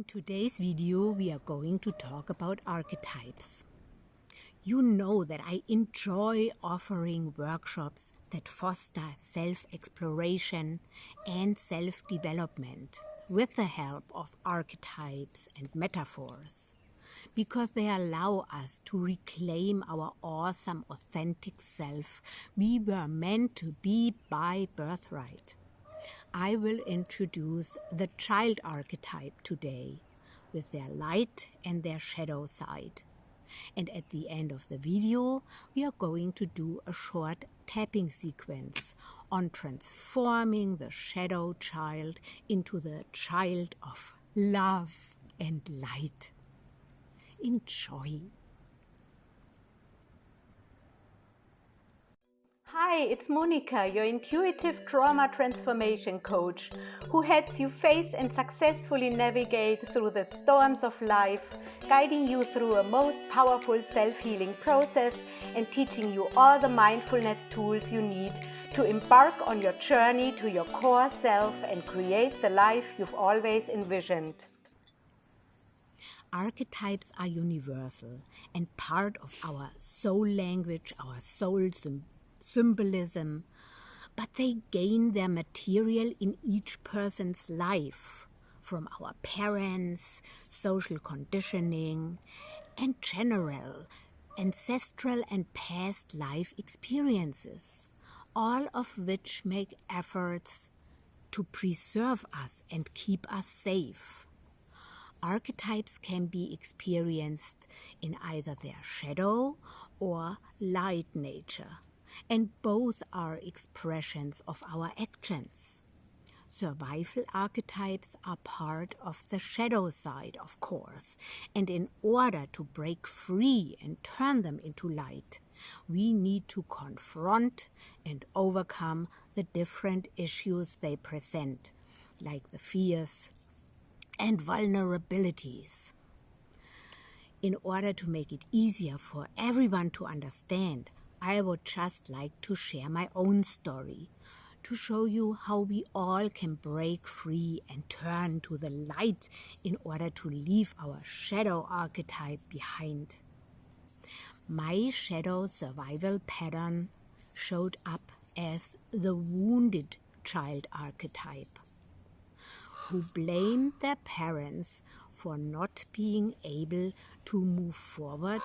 In today's video, we are going to talk about archetypes. You know that I enjoy offering workshops that foster self-exploration and self-development with the help of archetypes and metaphors, because they allow us to reclaim our awesome, authentic self we were meant to be by birthright. I will introduce the child archetype today with their light and their shadow side. And at the end of the video, we are going to do a short tapping sequence on transforming the shadow child into the child of love and light. Enjoy. Hi, it's Monica, your intuitive trauma transformation coach, who helps you face and successfully navigate through the storms of life, guiding you through a most powerful self-healing process and teaching you all the mindfulness tools you need to embark on your journey to your core self and create the life you've always envisioned. Archetypes are universal and part of our soul language, our soul symbolism, but they gain their material in each person's life from our parents, social conditioning, and general, ancestral and past life experiences, all of which make efforts to preserve us and keep us safe. Archetypes can be experienced in either their shadow or light nature, and both are expressions of our actions. Survival archetypes are part of the shadow side, of course, and in order to break free and turn them into light, we need to confront and overcome the different issues they present, like the fears and vulnerabilities. In order to make it easier for everyone to understand, I would just like to share my own story to show you how we all can break free and turn to the light in order to leave our shadow archetype behind. My shadow survival pattern showed up as the wounded child archetype, who blamed their parents for not being able to move forward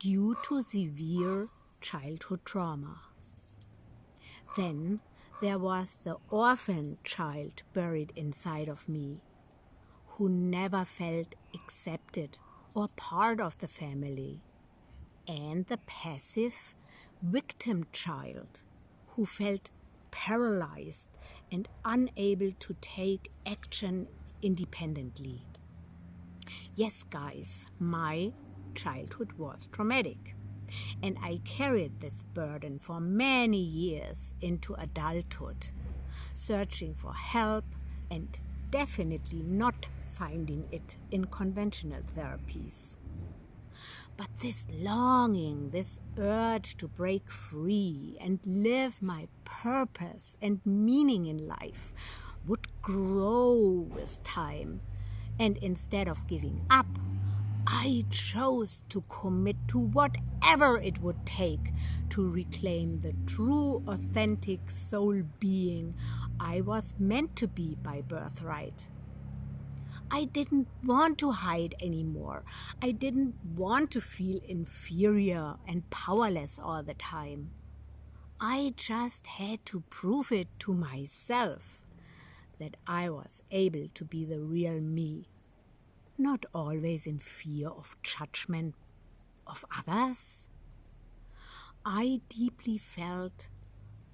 due to severe childhood trauma. Then there was the orphan child buried inside of me, who never felt accepted or part of the family, and the passive victim child, who felt paralyzed and unable to take action independently. Yes, guys, my childhood was traumatic, and I carried this burden for many years into adulthood, searching for help and definitely not finding it in conventional therapies. But this longing, this urge to break free and live my purpose and meaning in life would grow with time. And instead of giving up, I chose to commit to whatever it would take to reclaim the true, authentic soul being I was meant to be by birthright. I didn't want to hide anymore. I didn't want to feel inferior and powerless all the time. I just had to prove it to myself that I was able to be the real me, not always in fear of judgment of others. I deeply felt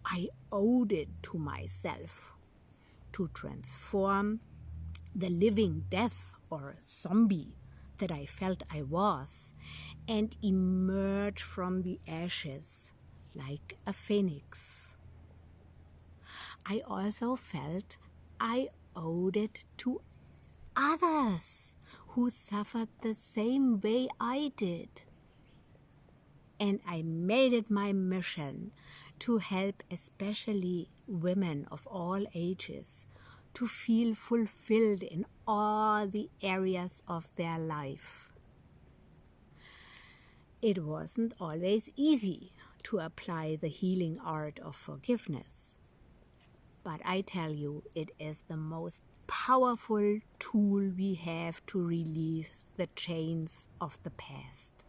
I owed it to myself to transform the living death or zombie that I felt I was and emerge from the ashes like a phoenix. I also felt I owed it to others who suffered the same way I did. And I made it my mission to help especially women of all ages to feel fulfilled in all the areas of their life. It wasn't always easy to apply the healing art of forgiveness, but I tell you, it is the most powerful tool we have to release the chains of the past.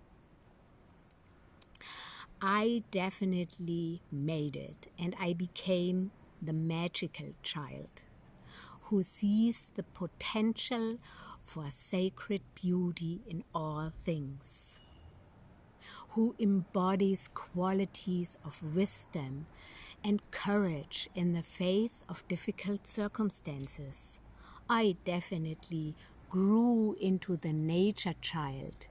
I definitely made it, and I became the magical child who sees the potential for sacred beauty in all things, who embodies qualities of wisdom and courage in the face of difficult circumstances. I definitely grew into the nature child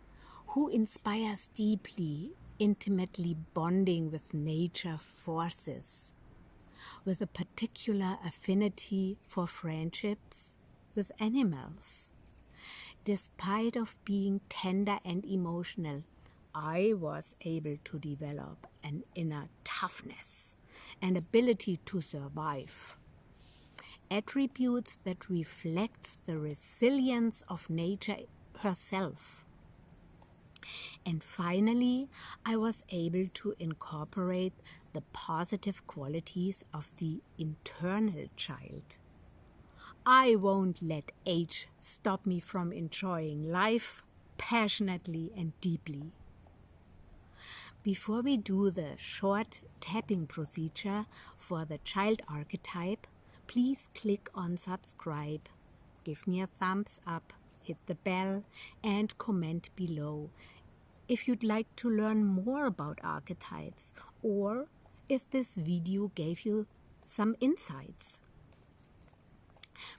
who inspires deeply, intimately bonding with nature forces, with a particular affinity for friendships with animals. Despite of being tender and emotional, I was able to develop an inner toughness and ability to survive. Attributes that reflect the resilience of nature herself. And finally, I was able to incorporate the positive qualities of the internal child. I won't let age stop me from enjoying life passionately and deeply. Before we do the short tapping procedure for the child archetype, please click on subscribe, give me a thumbs up, hit the bell, and comment below if you'd like to learn more about archetypes, or if this video gave you some insights.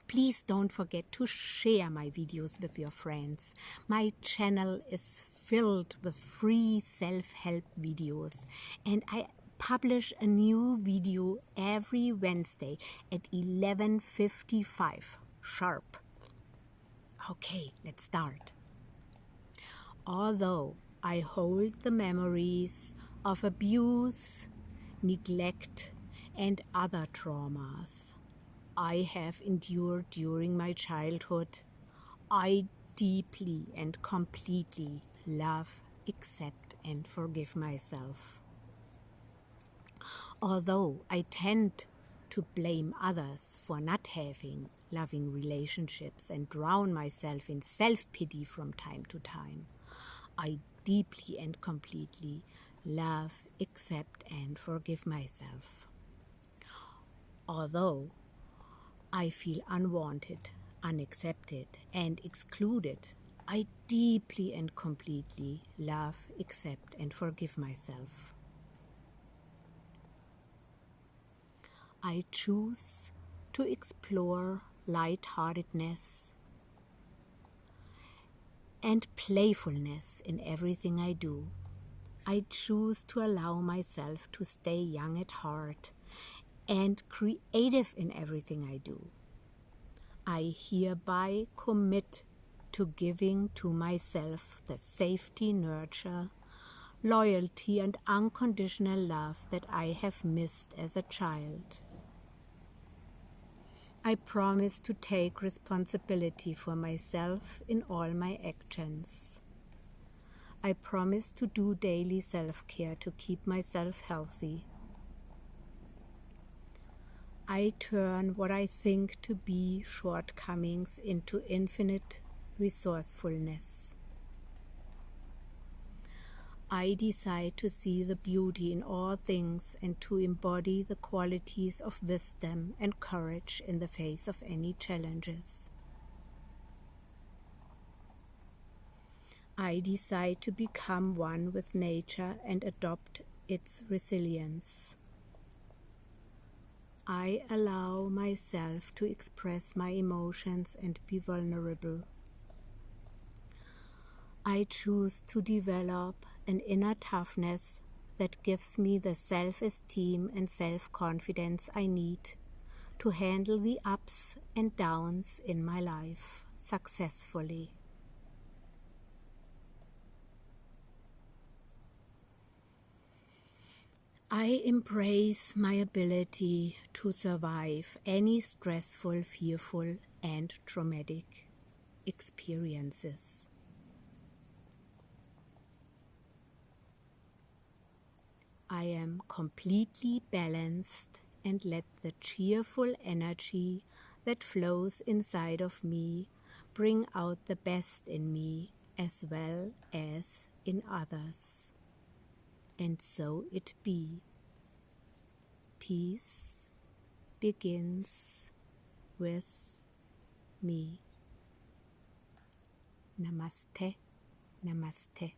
Please don't forget to share my videos with your friends. My channel is filled with free self-help videos, and I publish a new video every Wednesday at 11:55 sharp. Okay, let's start. Although I hold the memories of abuse, neglect, and other traumas I have endured during my childhood, I deeply and completely love, accept, and forgive myself. Although I tend to blame others for not having loving relationships and drown myself in self-pity from time to time, I deeply and completely love, accept, and forgive myself. Although I feel unwanted, unaccepted, and excluded, I deeply and completely love, accept, and forgive myself. I choose to explore lightheartedness and playfulness in everything I do. I choose to allow myself to stay young at heart and creative in everything I do. I hereby commit to giving to myself the safety, nurture, loyalty, and unconditional love that I have missed as a child. I promise to take responsibility for myself in all my actions. I promise to do daily self-care to keep myself healthy. I turn what I think to be shortcomings into infinite resourcefulness. I decide to see the beauty in all things and to embody the qualities of wisdom and courage in the face of any challenges. I decide to become one with nature and adopt its resilience. I allow myself to express my emotions and be vulnerable. I choose to develop an inner toughness that gives me the self-esteem and self-confidence I need to handle the ups and downs in my life successfully. I embrace my ability to survive any stressful, fearful, and traumatic experiences. I am completely balanced and let the cheerful energy that flows inside of me bring out the best in me as well as in others. And so it be. Peace begins with me. Namaste, namaste.